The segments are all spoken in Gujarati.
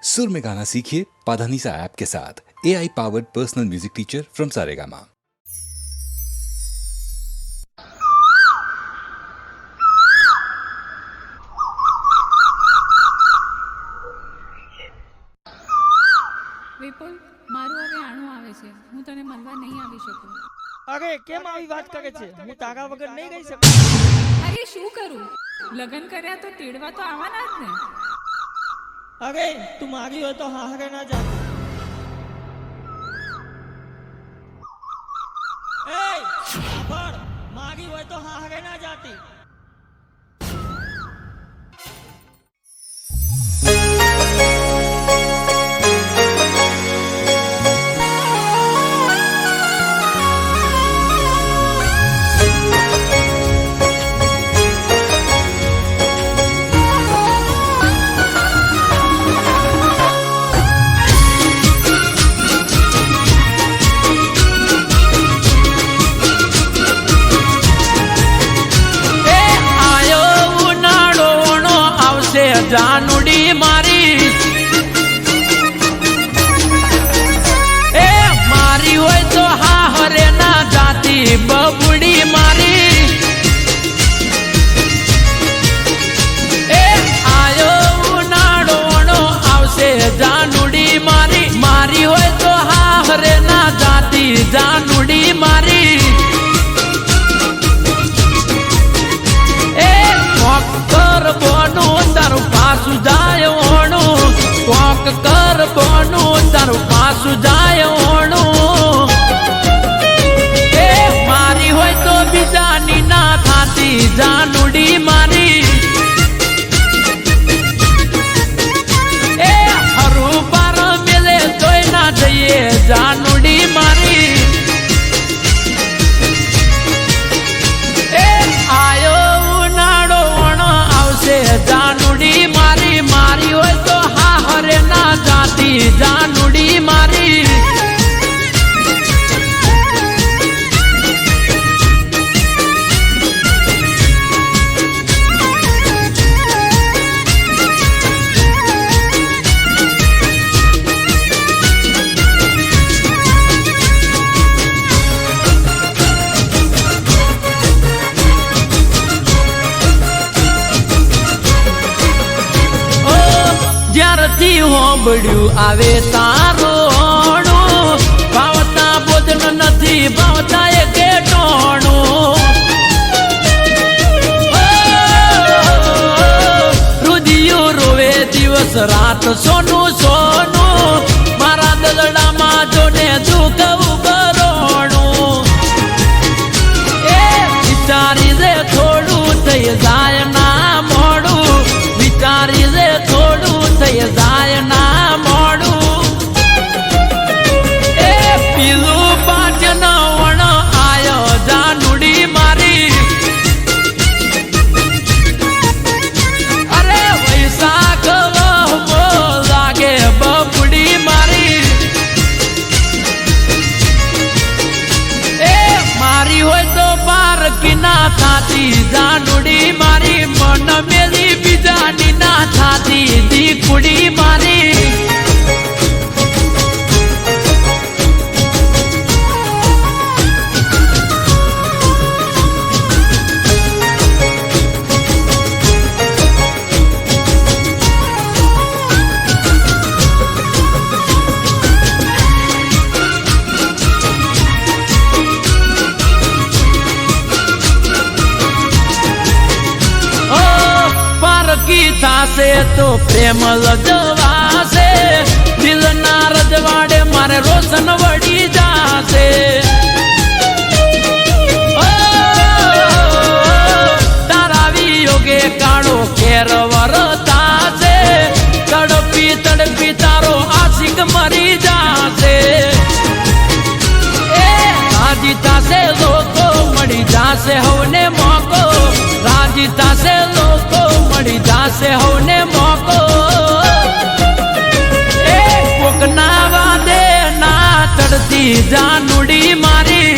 सुर में गाना सीखिए पाधानीसा ऐप के साथ। AI powered personal music teacher from Saregama. Vipul, મારું હવે આણું આવે છે. હું તને મળવા નહીં આવી શકું. અરે કેમ આવી વાત કરે છે? હું તારા વગર નહીં રહી શકું. અરે શું કરું? લગ્ન કર્યા તો તેડવા તો આવવાના જ ને. અરે તું મારી હોય તો હારે ના જા. એ સાંભળ, મારી હોય તો હારે ના જાતી. જાનુડી મારી એ મારી હોય તો હા હરે ના જાતી બબુડી મારી એ આયો ઉનાળો આવશે જાનુડી મારી મારી હોય તો હા હરે ના જાતી જાનુડી મારી એ મોકર બોનું તારું પાસું જાય ઓણું કોક કર બોનું તારું પાસું જાય ઓણું એ મારી હોય તો બીજાની ના થાતી જાનુડી મારી એ હરું પાર મેલે તોય ના જઈએ જાનુડી મારી એ આયો ઉનાળો આવશે જાનુડી મારી મારી હોય તો હા હરે ના જાતી જાનુડી મારી જ્યારથી હોંભળ્યું આવે તારોણું ભાવતા ભોજન નથી ભાવતા એ કેટોણું રુધિયો રોવે દિવસ રાત સોનું સોનું મારા દલડામાં જોને દુઃખ ઉભરોણું એ વિચારી રે થોડું થઈ જાય ના મોડું વિચારી રે થોડું થઈ જાય ના મોડું એ પીલું પાટન વણ આયો જાનુડી મારી અરે વૈશાખ વહમો લાગે બબુડી મારી એ મારી હોય તો પારકી ના થાતી જાનુડી મારી મન મેલી બીજાની ના થાતી દીકુડી મારી થાશે તો પ્રેમ લજવાશે દિલના રજવાડે મારે રોશન વળી જાશે તારા વિયોગે કાળો કેર વરતાશે તડપી તડપી તારો આશિક મરી જાશે એ રાજી થાશે લોકો મળી જાશે હવને મોકો રાજી થાશે લોકો મળી જાશે હવને મોકો એ કોકના વાદે ના ચડતી જાનુડી મારી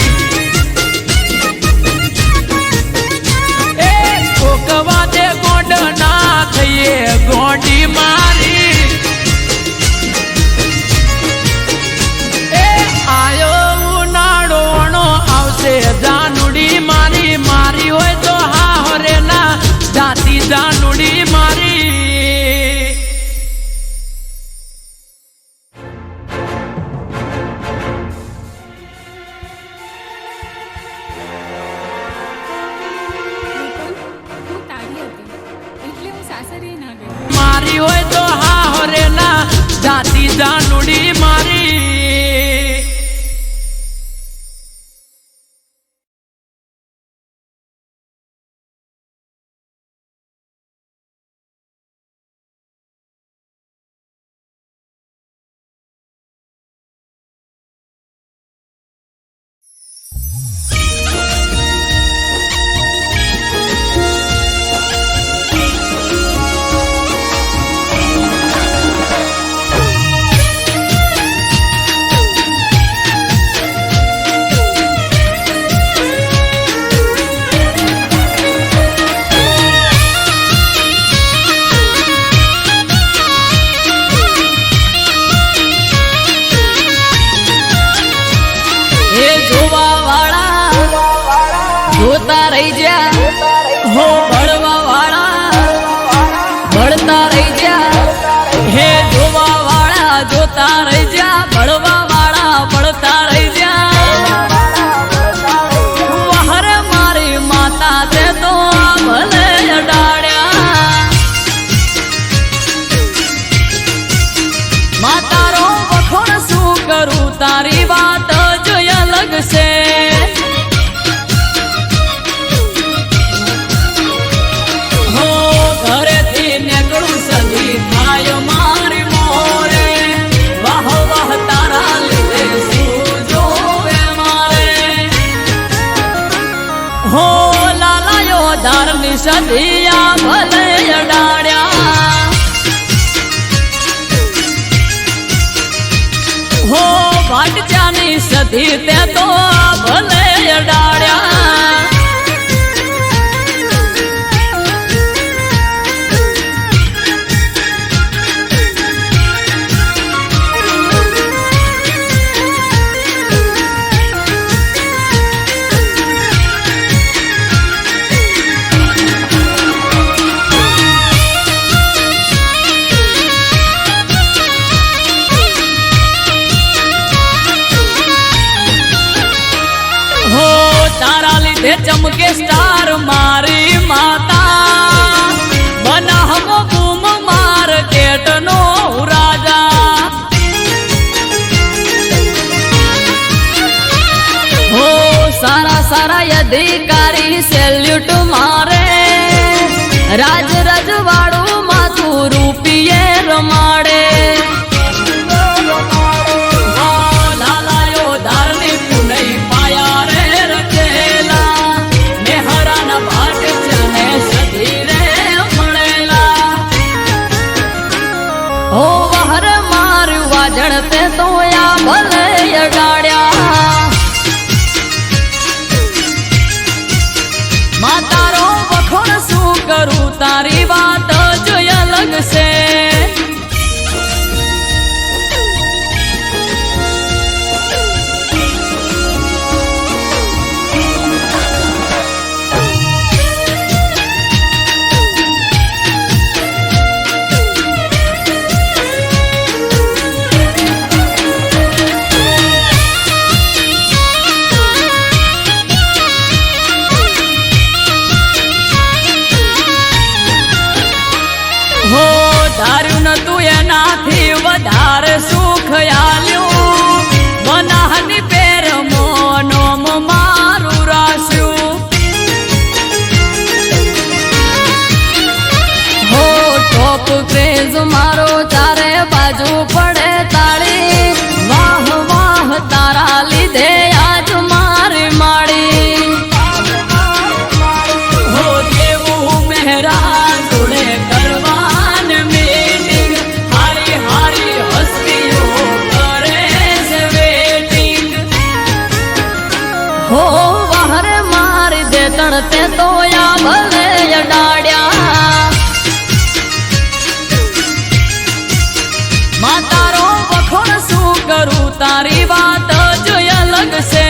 એ કોક વાદે ગોડ ના થઈએ ગોડી મારી તારી વાત જ અલગ છે. હો ઘરેથી નીકળું સદી થાય મારી મોરે, વાહ વાહ તારા લીધે શું જોવે મારે. હો લાલાયો ધારની સદિયા ભલે અડાડ્યા, હો ભાટજાની સધી તે તો ભલે અડાડ્યા. તારા લીધે ચમકે સ્ટાર મારી માતા, બનાહમો બૂમ માર્કેટ નો રાજા. હો સારા સારા અધિકારી સેલ્યુટ મારે, રાજ રજવાડું માથું રૂપિયે રમાડે. હો વહર મારું વાજણ તે તો આ ભલે અડાડ્યા. માં તારો વખોણ શું કરું તારી વાત જ અલગ છે. હો ધાર્યું નતું એનાથી વધારે સુખ આલ્યું, બનાહની પેર મોનોમ મારું રાસ્યું. હો ટોપ ક્રેઝ મારો ચારે બાજુ પડે તાળી, વાહ વાહ તારા લીધે આજ મારી માડી. હો દેવું મહેરા જોડે કરવા હો વહર મારી દે તણતે તો આ ભલે અડાડ્યા. માં તારો વખોણ શું કરું તારી વાત જ અલગ છે.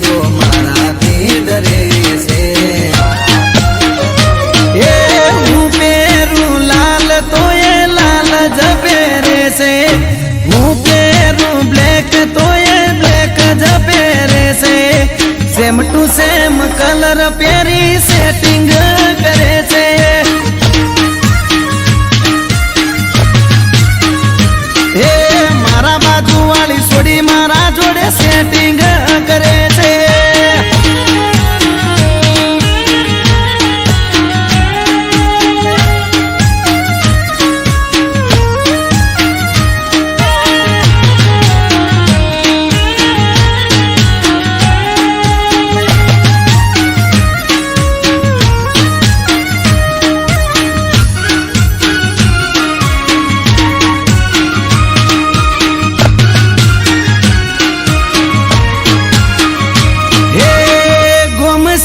તો મારા સેમ ટુ સેમ કલર પહેરી સેટિંગ કરે છે હે મારા બાજુ વાળી છોડી મારા જોડે સેટિંગ કરે છે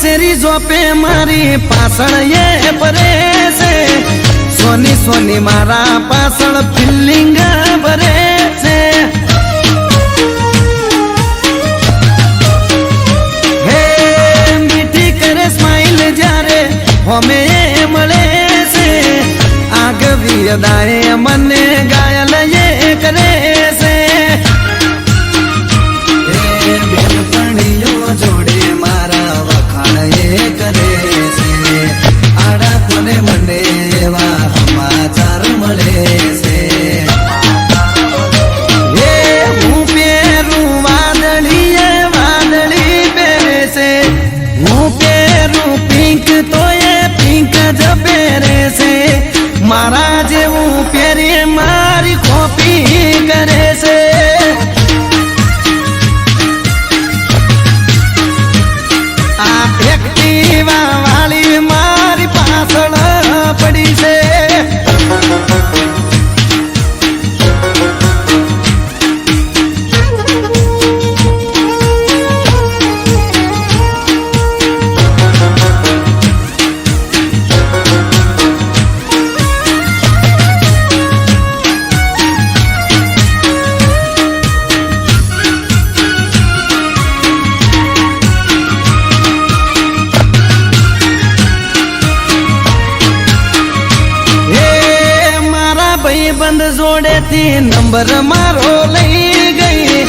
શેરી જોપે મારી પાછળ એ ભરે છે સોની સોની મારા પાછળ ફિલિંગ ભરે છે હે મીઠી કરે સ્માઈલ જ્યારે હોમે મળે છે આગવી અદાએ મને ગાયલ એ કરે છે હે બેનપણીઓ જોડે મારા કરે છે આડા કોને મને એવા સમાચાર મળે છે એ હું પહેરું વાદળી વાદળી પહેરે છે હું પહેરું પિંક તો એ પિંક જ પહેરે છે મારા જેવું પહેરી મારી કોપી કરે છે વાળી મારી પાછળ પડી છે બંધ જોડેથી નંબર મારો લઈ ગઈ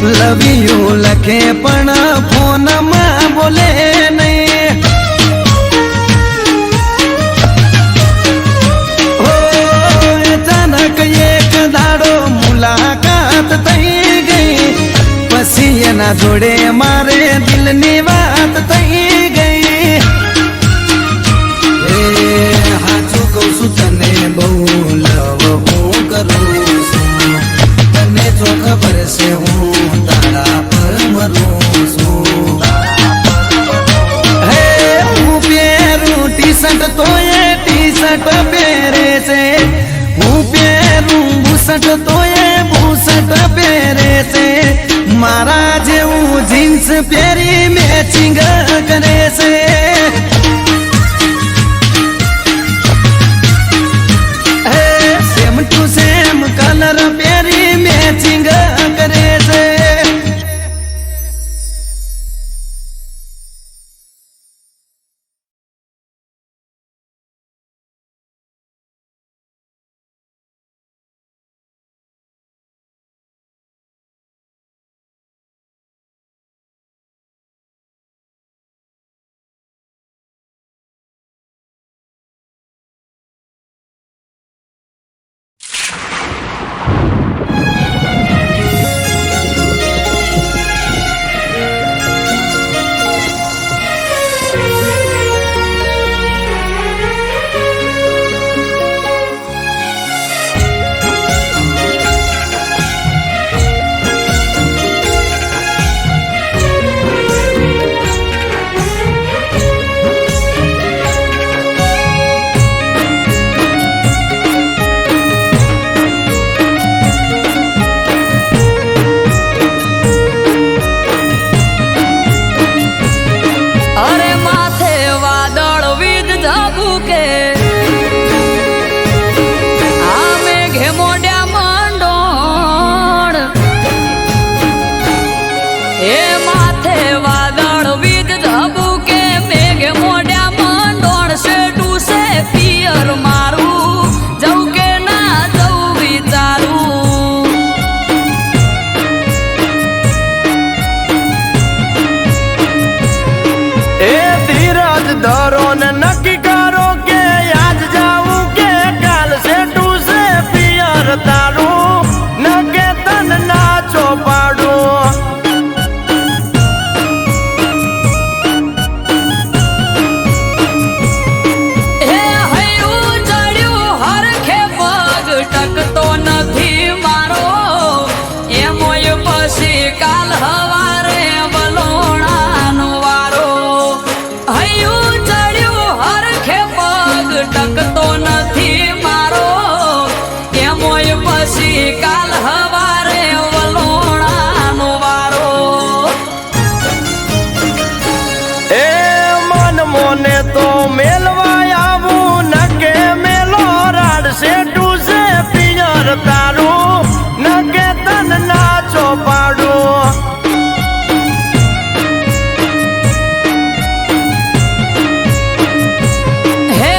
લવ યુ લખે પણ ફોનમાં બોલે નહીં હો અચાનક એક દાડો મુલાકાત થઈ ગઈ પછી એના જોડે મારે દિલની વાત થઈ ગઈ હાચું કહું છું તને બહુ લવ કરું છું તને જો ખબર છે હું તારા પર મરું છું હે હું પહેરું ટી શર્ટ તો એ ટી શર્ટ પહેરે છે હું પહેરું બુશર્ટ તો એ બુશર્ટ પહેરે છે મારા જેવું જીન્સ પહેરી મેચિંગ કરે છે તો મેલવા આવું નકે મેલો રાડશે ટૂસે પિયર તારું નકે તન નાચો પાડું હે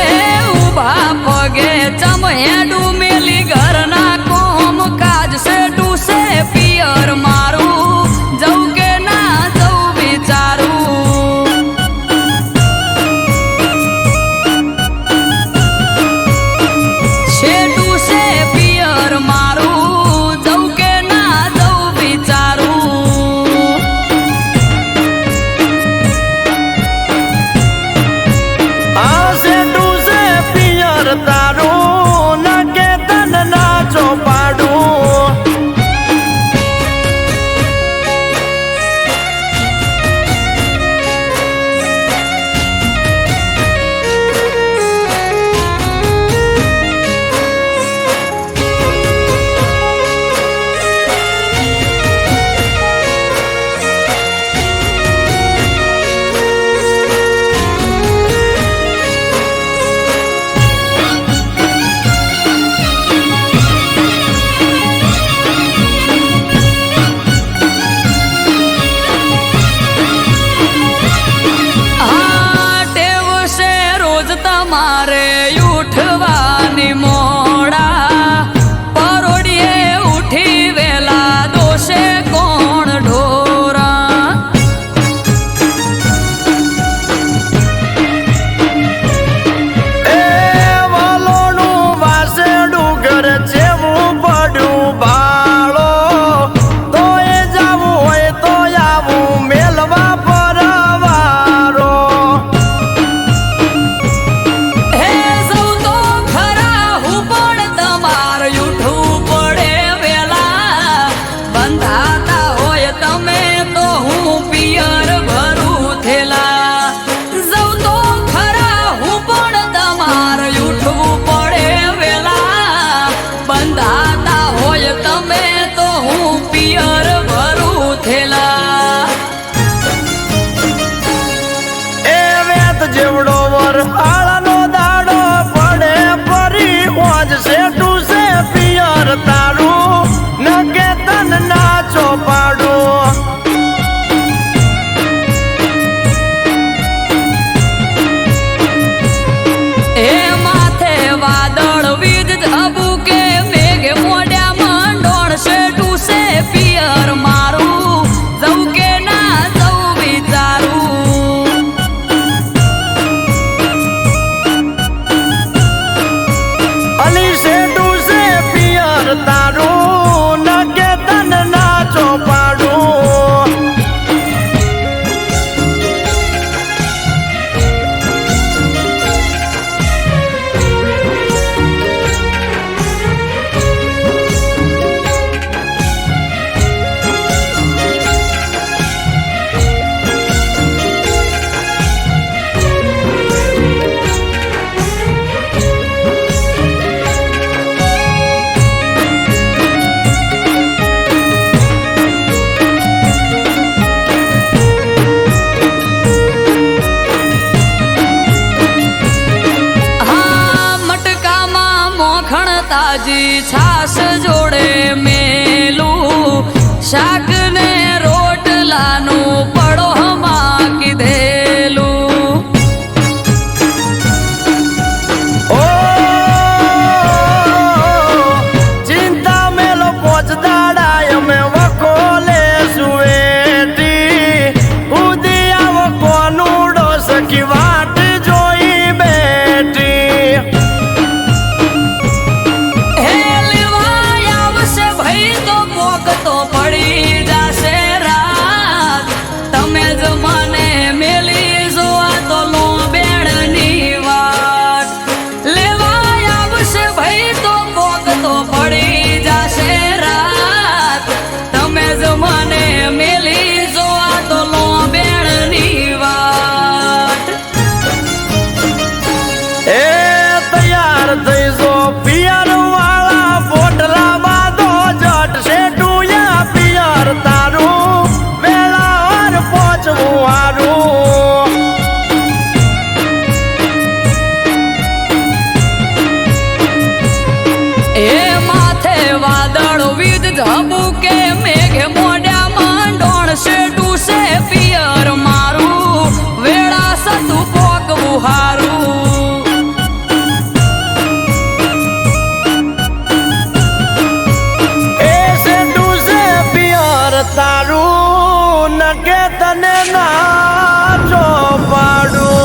ઉભા પગે ચમહેડું મેલી ઘરના કોમ કાજ છે ટૂસે પિયર મારું જવું કે ના જવું વિચારું છે ટૂસે પિયર મારું જવું કે ના જવું વિચારું આશે ટૂસે પિયર તારું નકે તન નાચો પાડું આ ટેવ છે રોજ તમારે ઉઠવાની મોડા પરોડીએ ઉઠી વેલા દોષે કોણ ઢોરા એ વાલોનું વાસેડું ઘર જેવું પડ્યું બાળો તો એ જાવું હોય તો આવું મેલવા પરવારો હે સૌ તો ખરા હું પણ તમાર ઉઠવું પડે વેલા બંધાતા હોય તમે તો હું પિયર ભરું થેલા સૌ તો ખરા હું પણ તમાર ઉઠવું પડે વેલા બંધાતા હોય તમે તો હું પિયર ભરું થેલા એ વેત જેવડો વર આળાનો દાડો પડે પરી હોજ છે ટૂસે પિયર તારું નકે તન નાચો પાડું એ માથે વાદળ વીજ ધબુકે મેઘ મોઢ્યા મંડોળ છે ટૂસે પિયર મારું જવું કે ના જવું વિચારું અલી છે ટૂસે પિયર તારું નકે તન નાચો પાડું હા મટકામાં મોખણ તાજી છાસ જોડે મેલું શાક ને રોટલાનું પડોહમાં કીધેલું ઓ ચિંતા મેલો પોચ દાડા અમે વખોલે સુએટી ઉદી આવો કોનુડો સખી વાટ જોઈ બેઠી હે લેવાય આવશે ભાઈ તો મોક તો પડી જશે રાત તમે જો એને નાચો પાડું.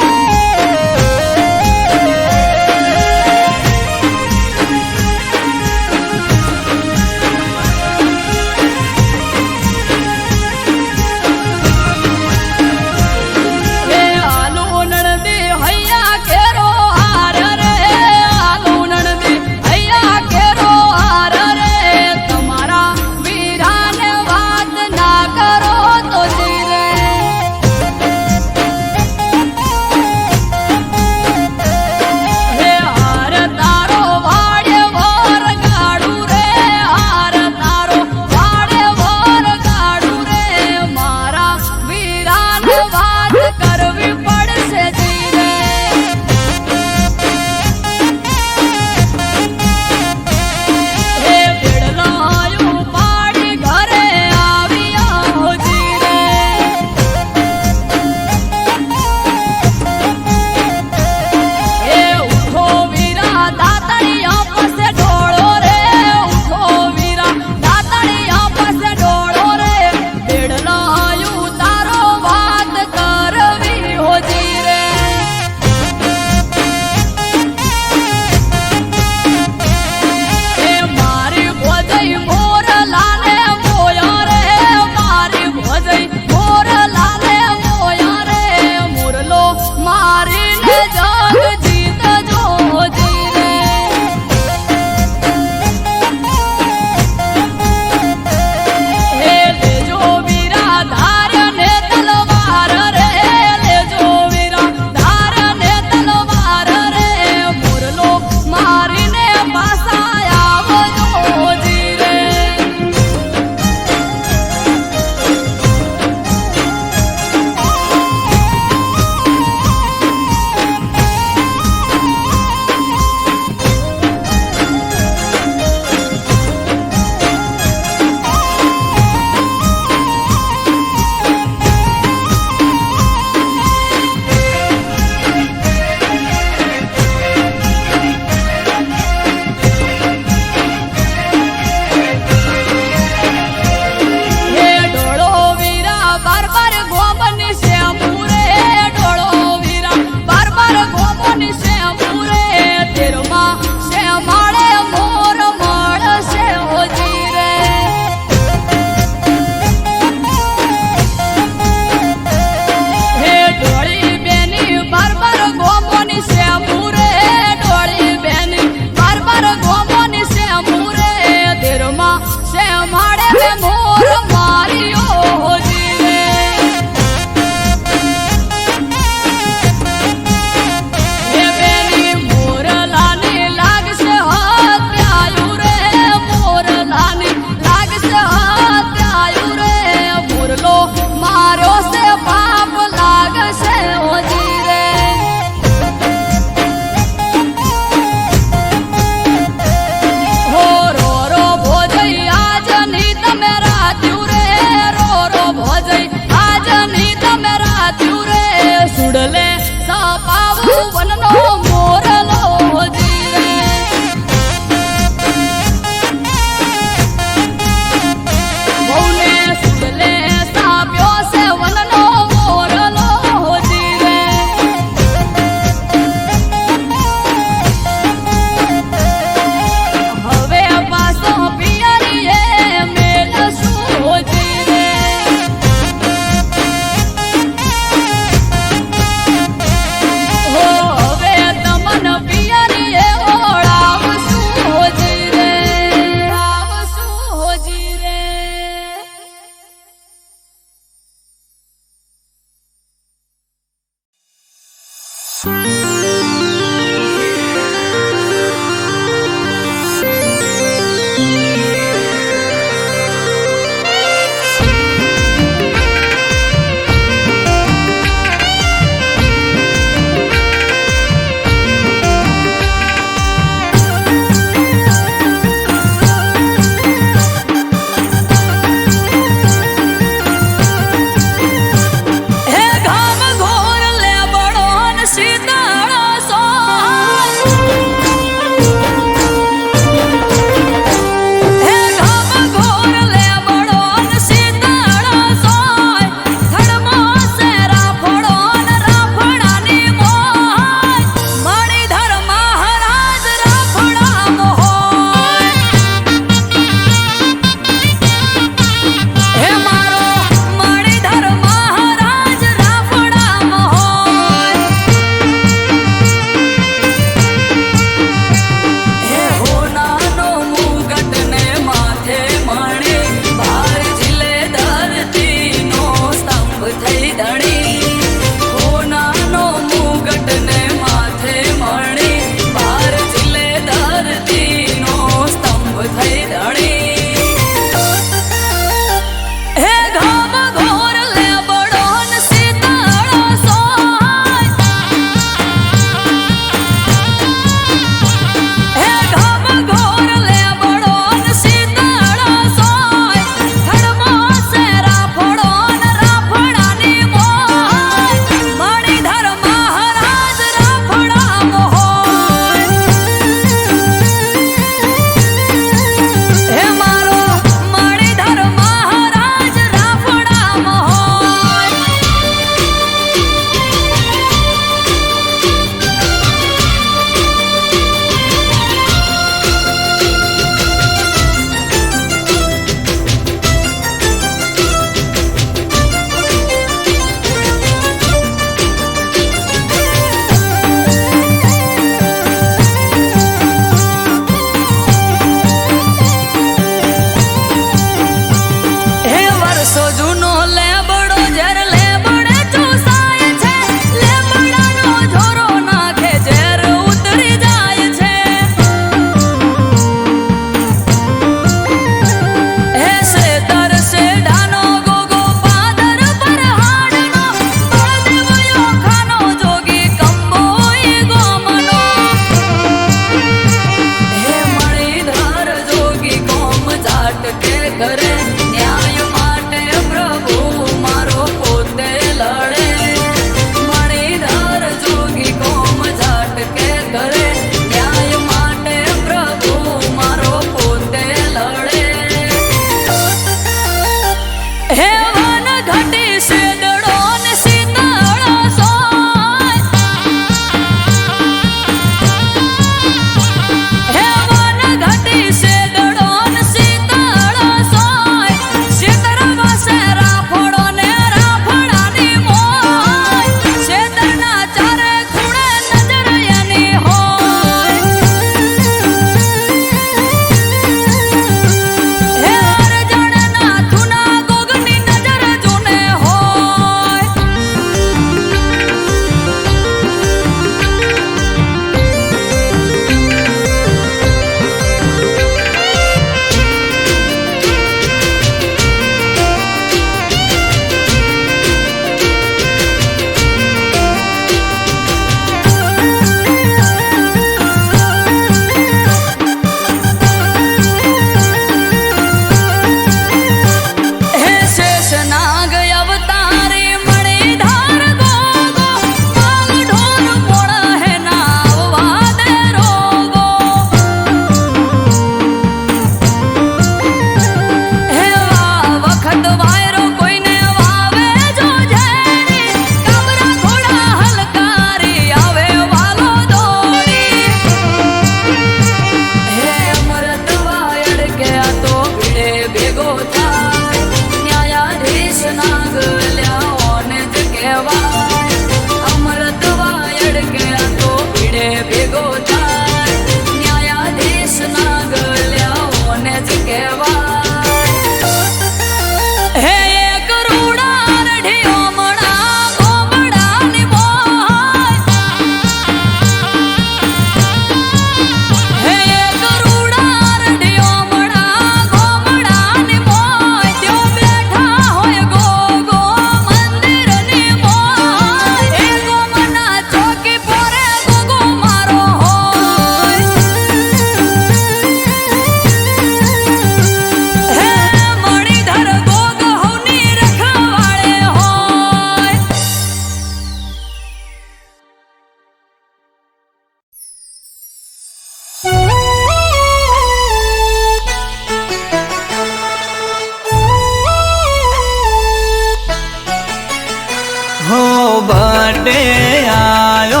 बर्थडे आयो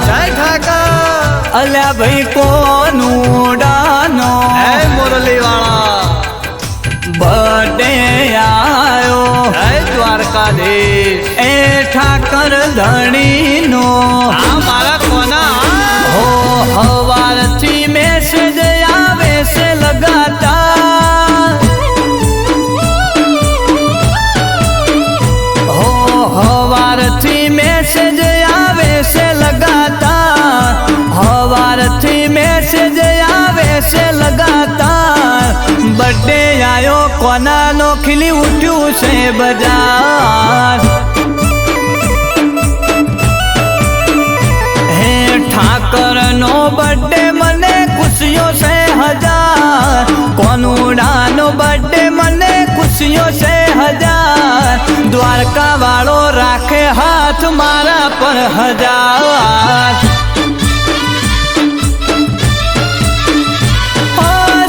जय ठाकर अल्या भाई कोनू डानो मुरली वाला बर्थडे आयो जय द्वारकाधीश ए ठाकर धणी नो मारा कोना हो हवार थी मैसेज आवे से लगातार हो हवार थी मैसेज आवे से लगातार हवार थी मैसेज आवे से लगातार बर्थडे आयो कोना नो खिली उठ्यू से बाजार ठाकर नो बर्थडे मने खुशियों से हजार कोनुड़ा नो बर्थडे मने खुशियों से हजार द्वारका वालो राखे हाथ मारा पर हजार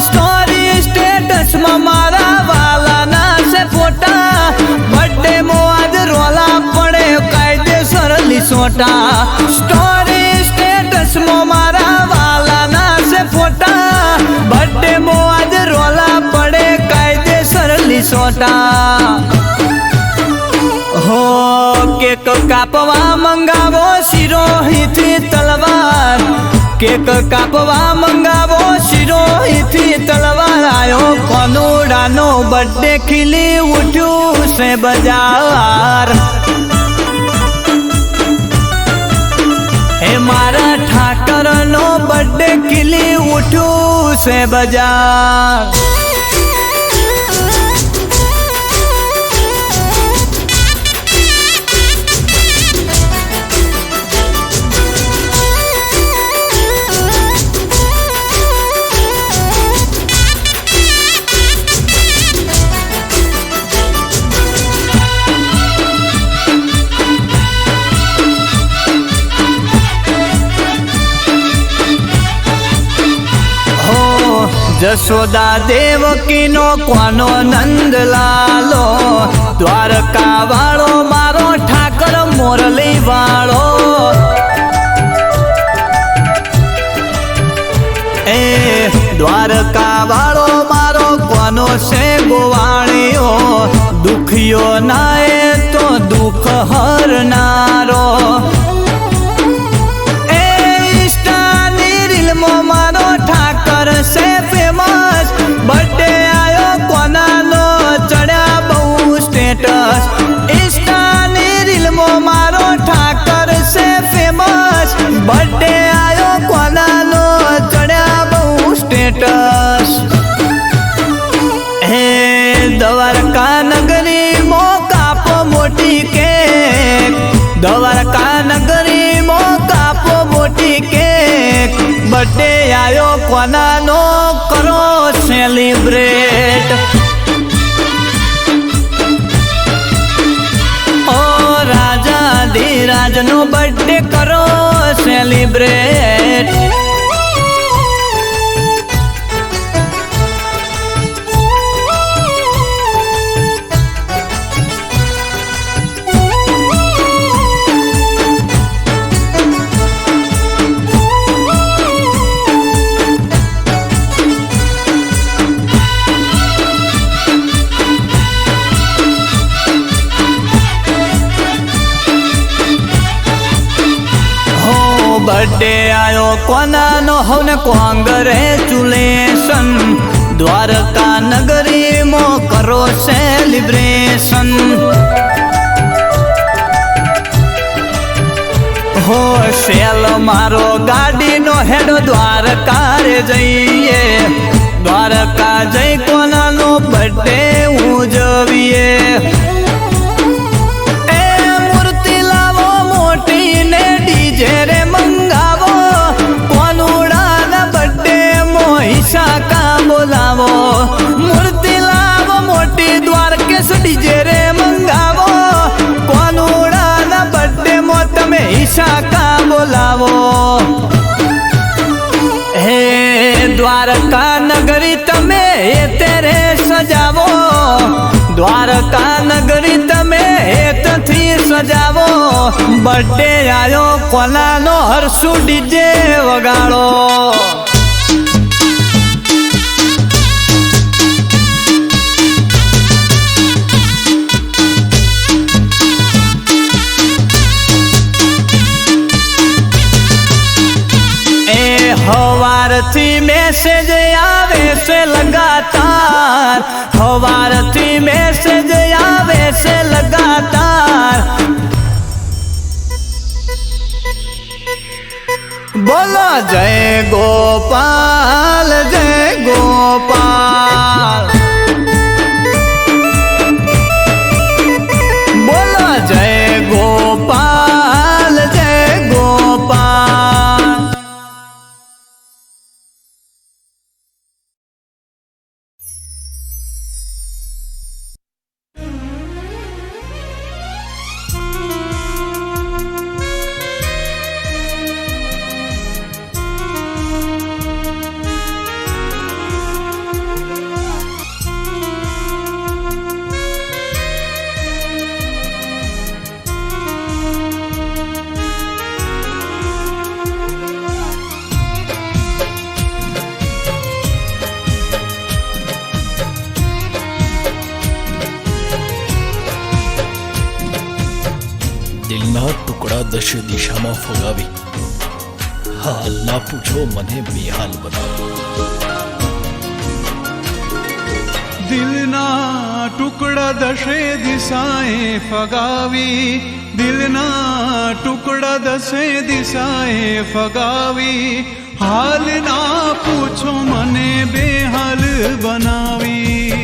स्टोरी स्टेटस में मारा वाला ना से फोटा बर्थडे मो आज रोला पड़े कायदेसर लिसोटा स्टोरी मो मारा वाला ना से फोटा बर्थडे मो आज रोला पड़े कायदेसर लिसोटा हो केक कापवा मंगावो शिरोही थी तलवार केक कापवा मंगावो शिरोही थी तलवार आयो कोनुड़ा नो बर्थडे खिली उठ्यू से बाजार मारा ठाकर नो बर्थडे खिली उठू से बाजार जसोदा देवकी नो कोनो नंद लालो द्वारका वालो मारो ठाकर मोरली वालो ए द्वारका वालो मारो कोनो से गोवाणियो दुखियो नाए तो दुख हरनारो मारो ठाकर से फेमस बर्थडे आयो कोना नो चढ़ा बहु स्टेटस इंस्टानी रील मो मारो ठाकर से फेमस बर्थडे आयो कोना नो चढ़ा बहु स्टेटस हे द्वारका नगरी मो कापो मोटी केक द्वारका नगरी मो कापो मोटी केक बर्थडे आयो कोना नो करो सेलिब्रेट ओ राजा धीराज नो बर्थडे करो सेलिब्रेट बर्थडे आयो कोना नो होने कांग्रेचुलेशन द्वारका नगरी मो करो सेलिब्रेशन हो सेल मारो गाड़ी नो हेडो द्वारका रे जइए द्वारका जई कोना नो बर्थडे उजविए मूर्ति लावो मोटी द्वारकेश डीजे रे मंगावो कोनुड़ा ना बर्थडे मो तमे ईशा का बोलावो हे द्वारका नगरी तमे तेरे सजावो द्वारका नगरी तमे થી સજાવો બર્થડે આયો કોનાનો હરસુ ડીજે વગાડો હવારથી મેસેજ આવે છે લગાતાર હવારથી મેસેજ આવે છે લગાતાર બોલો જય ગોપાલ જય ગોપાલ બોલો જય ગોપાલ જય ગોપાલ દિલના ટુકડા દશે દિશામાં ફગાવી હાલ ના પૂછો મને બેહાલ બનાવી દિલના ટુકડા દશે દિશાએ ફગાવી દિલના ટુકડા દશે દિશાએ ફગાવી હાલ ના પૂછો મને બેહાલ બનાવી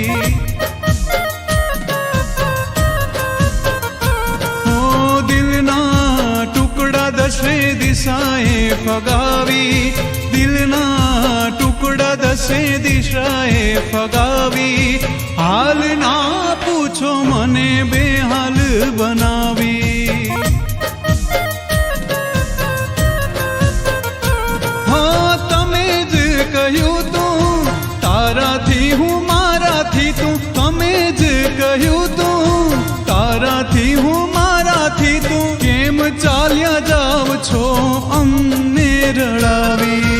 દશે દિશાએ ફગાવી દિલના ટુકડા દશે દિશાએ ફગાવી હાલ ના પૂછો મને બેહાલ બનાવી હા તમે જ કહ્યું તું તારાથી હું મારાથી તું તમે જ કહ્યું તું તારાથી હું મારાથી તું કેમ ચાલ્યા જાવ છો અમને રડાવી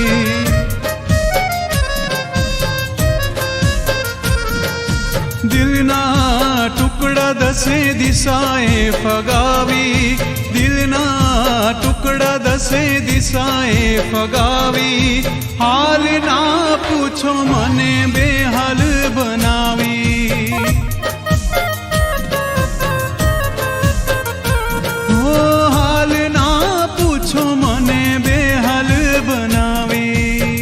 દિલના ટુકડા દશે દિશાએ ફગાવી દિલના ટુકડા દશે દિશાએ ફગાવી હાલ ના પૂછો મને બેહાલ બનાવી મને બેહાલ બનાવી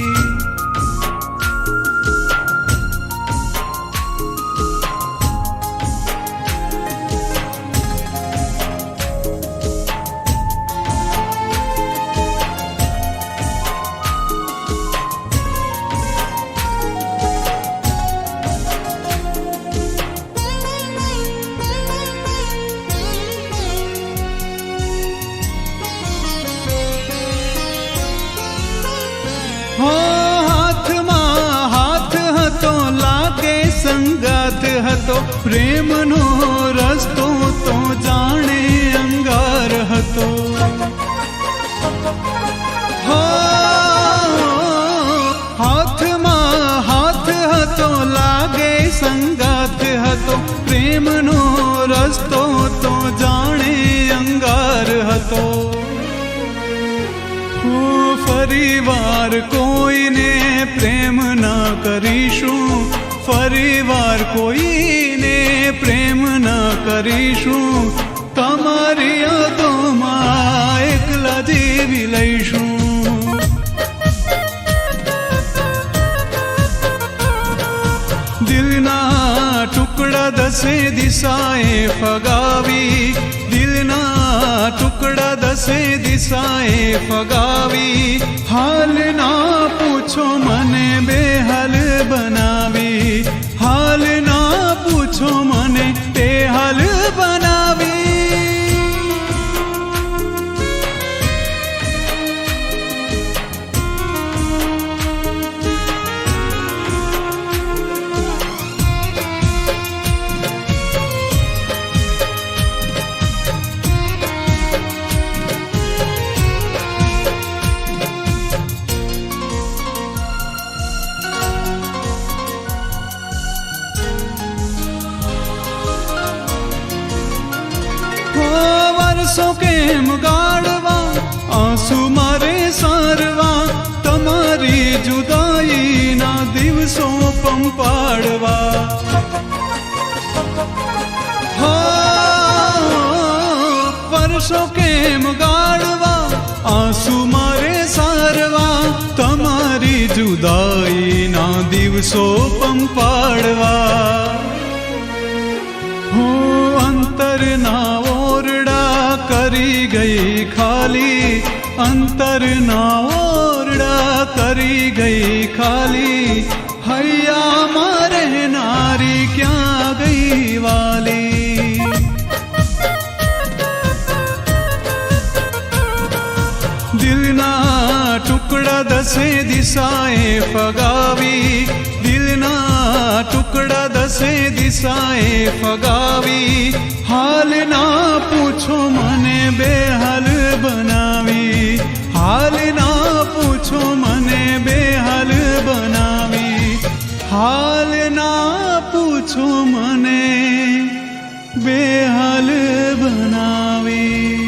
હાથમાં હાથ હતો લાગે સંગાત હતો પ્રેમનો રસ્તો તો જાણે અંગાર હતો હાથમાં હાથ હતો લાગે સંગાત હતો પ્રેમનો રસ્તો તો જાણે અંગાર હતો ફરીવાર કોઈને પ્રેમ ના કરીશું ફરીવાર કોઈને પ્રેમ ના કરીશું તમારી યાદોમાં એકલા જીવી લઈશું દિલના ટુકડા દશે દિશાએ ફગાવી દિલના ટુકડા દશે દિશાએ ફગાવી હાલ ના પૂછો મને બેહાલ બનાવી હાલ ના પૂછો મને બેહાલ બનાવી વર્ષો કેમ ગાળવા, આંસુ મારે સારવા, તમારી જુદાઈના દિવસો પંપાડવા. વર્ષો કેમ ગાળવા, આંસુ મારે સારવા, તમારી જુદાઈના દિવસો પંપાડવા. હું અંતરના ઓરડા કરી ગઈ ખાલી, અંતરના ઓરડા કરી ગઈ ખાલી, હૈયામાં રહેનારી ક્યાં ગઈ વાલી. દિલના ટુકડા દસે દિશાએ ફગાવી, દિલના ટુકડા દસે દિશાએ ફગાવી, હાલ ના પૂછો મને બેહાલ બનાવી, હાલ ના પૂછો મને બેહાલ બનાવી, હાલ ના પૂછો મને બેહાલ બનાવી.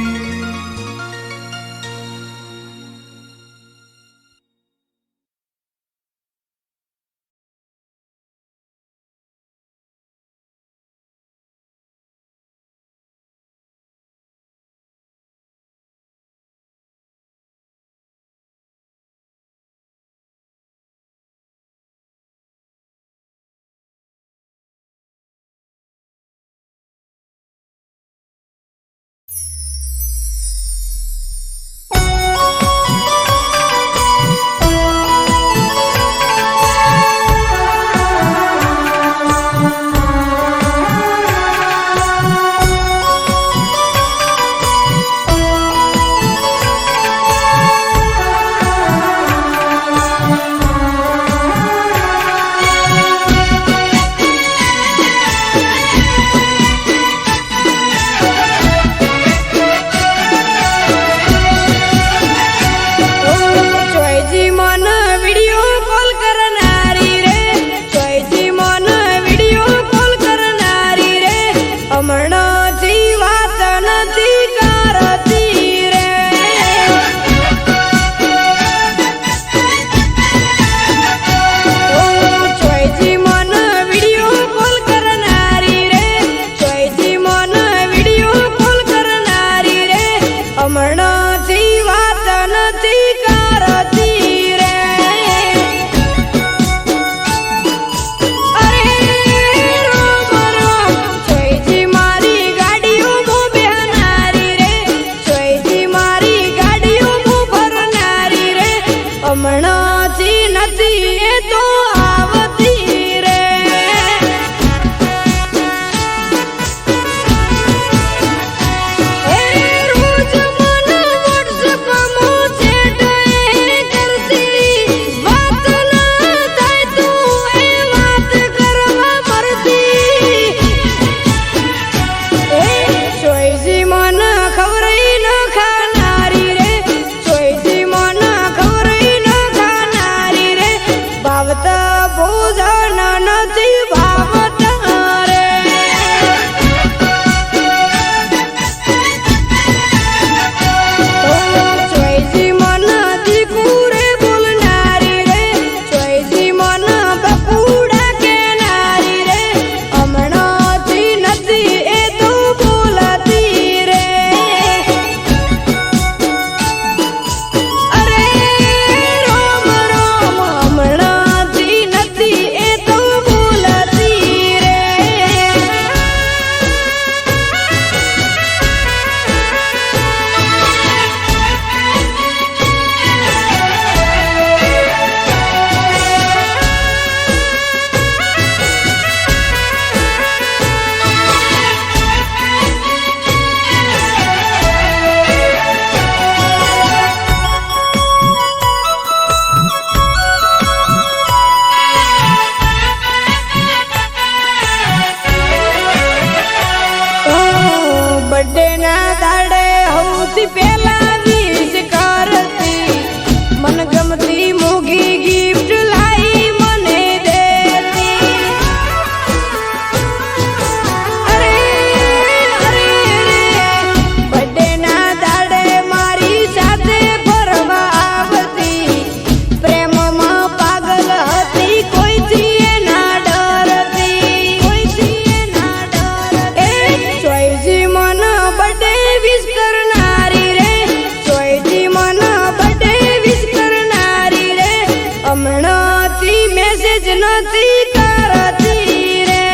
હમણાંથી મેસેજ નથી કરતી રે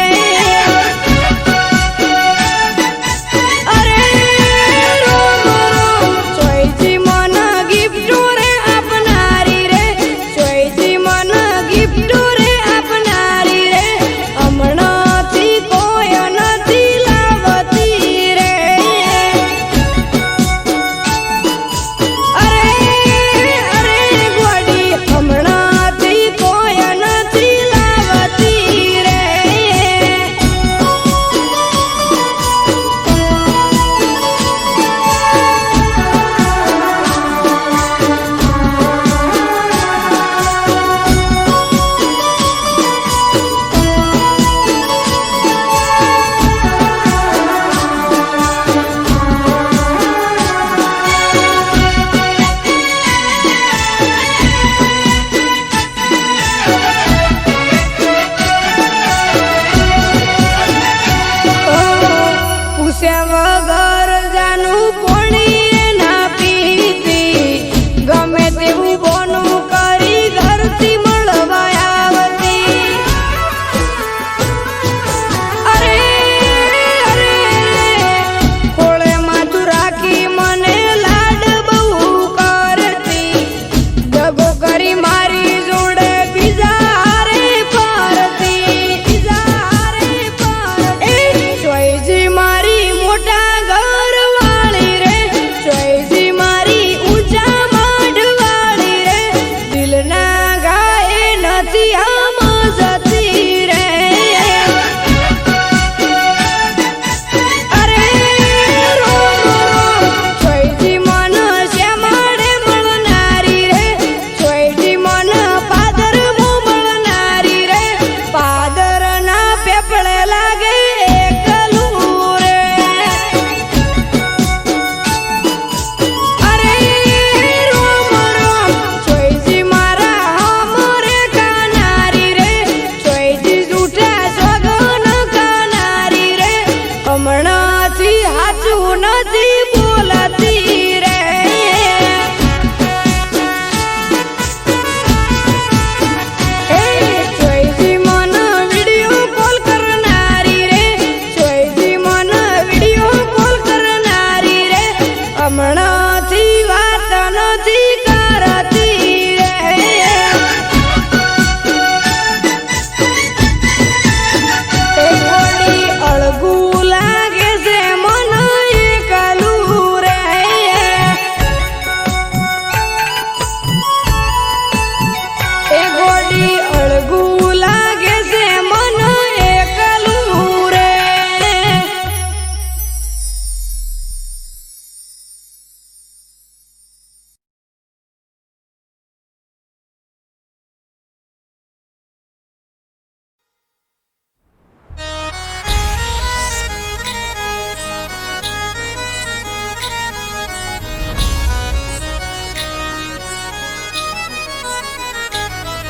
અરે રોમ રોમ સોયજી મન ગિફ્ટ રે આપનારી રે સોયજી મન ગિફ્ટ રે આપનારી રે હમણાંથી કોઈ નથી લાવતી રે અરે અરે ગોડી હમણાંથી કોઈ નથી લાવતી રે પૂછ્યા વગર જાનું કોણીએ ના પીતી ગમે તેવું બોનું કરી ઘરથી મળવા આવતી અરે અરે ખોળે માથું રાખી મને લાડ બહુ કરતી દગો કરી મારી જોડે બીજા હારે ફરતી સોયજી મારી મોટા ઘર વાળી રે સોયજી મારી ઊંચા માઢ વાળી રે દિલના ગાય નથી આમ જતી રે અરે રોમ રોમ સોયજી મન શ્યામાડે મળનારી રે સોયજી મન પાદર મળનારી રે પાદરના પેપળે લાગે એકલું રે અરે રોમ રોમ સોયજી મારા હમરે કાનારી રે સોયજી જૂઠા સગન કાનારી રે હમણાંથી હાચું નથી બોલતી રે સોયજી મન વિડિયો કોલ કરનારી રે સોયજી મન વિડિયો કોલ કરનારી રે હમણાંથી વાત નથી કરતી રે ગોડી અળગું લાગે છે મન એકલું રે એ ગોડી અળગું લાગે છે મન એકલું રે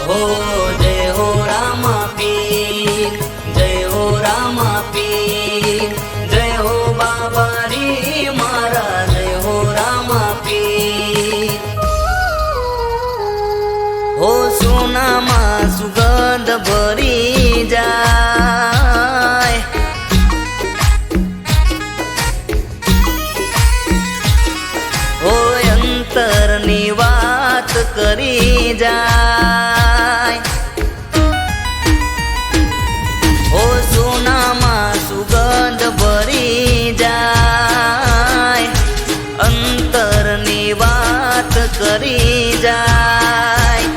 हो जय हो रामा पीर जय हो रामा पीर जय हो बाबा री मारा जय हो रामा पीर हो सोनाમાં સુગંધ ભરી જાય હોય અંતરની વાત કરી જાય ઓ સોનામાં સુગંધ ભરી જાય અંતરની વાત કરી જાય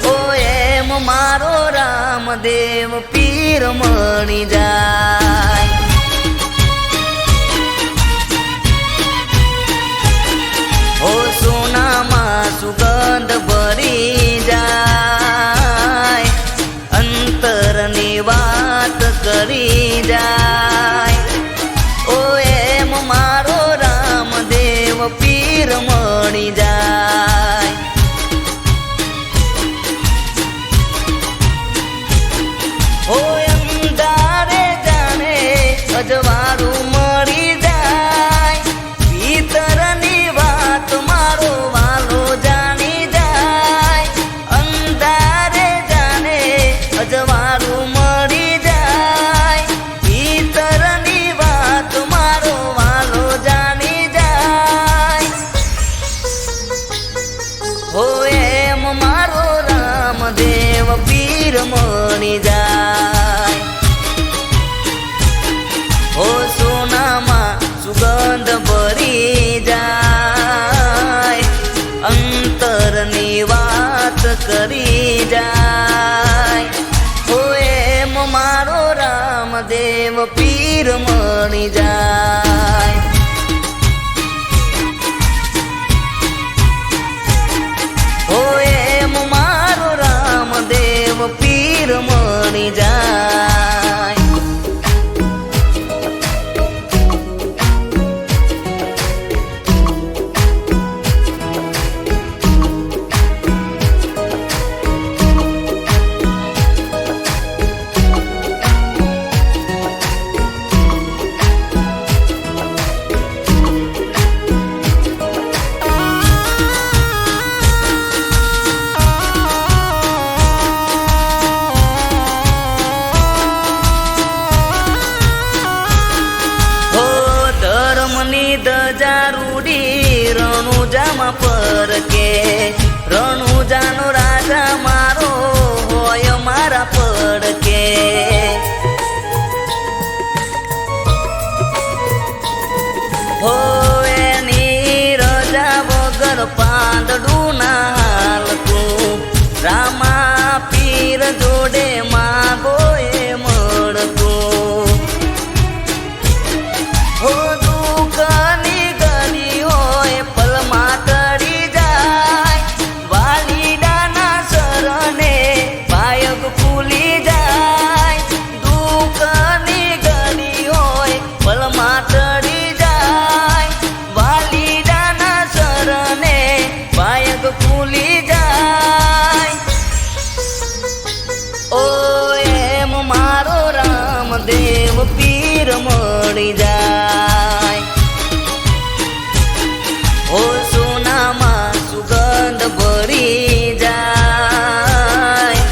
ઓ એમ મારો રામદેવ પીર મળી જાય ઓ સોનામાં સુગંધ ભરી જાય અંતરની વાત કરી જાય ઓ એમ મારો રામદેવ પીર મળી જાય ઓ અંધારે જાણે પીર મળી જાય. ઓ સોનામાં સુગંધ ભરી જાય, અંતરની વાત કરી જાય. ઓ એમ મારો રામદેવ પીર મળી જાય. ઓ એમ મારો રામદેવ પીર મળી જાય. ધજારૂડી રણુજામાં પરકે, રણુજાનો રાજા મારો હોય મારા પડકે. હો એની રજા વગર પાંદડું ના હાલતું, રામા પીર જોડે માગો એ મળતું. હો દુઃખની ગલી હોય પલમાં તરી જાય, વાલીડાના શરણે પાયગ ફૂલી જાય. દુઃખની ગલી હોય પલમાં તરી જાય, વાલીડાના શરણે પાયગ ફૂલી જાય. ઓ એમ મારો રામદેવ પીર મળી જાય. ઓ સોનામાં સુગંધ ભરી જાય,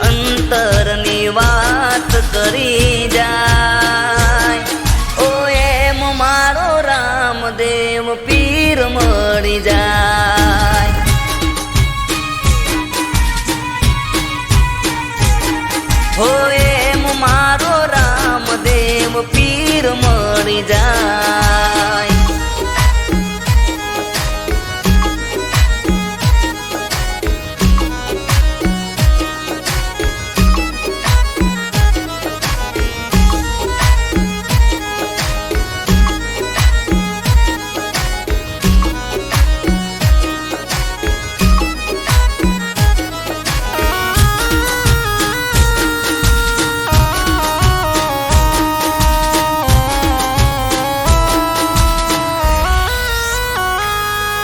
અંતરની વાત કરી જાય. ઓ એમ મારો રામદેવ પીર મળી જાય. હો એમ મારો રામદેવ પીર મળી જાય.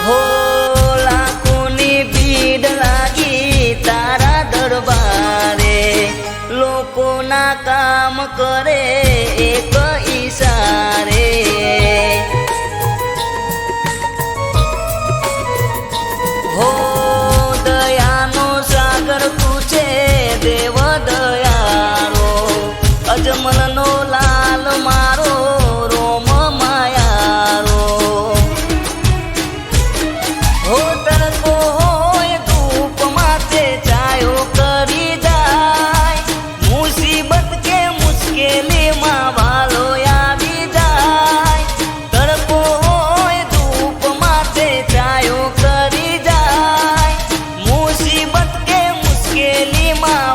હો લાખોની ભીડ લાગી તારા દરબારે, લોકોના કામ કરે એક ઈશારે. હો દયાનો સાગર તું છે દેવ દયાળો, અજમલનો લાલ મારો રોમ માયારો. હો તડકો હોય ધૂપ માથે છાયો કરી જાય, મુસીબત કે મુશ્કેલીમાં વાલો આવી જાય. તડકો હોય ધૂપ માથે છાયો કરી જાય, મુસીબત કે મુશ્કેલીમાં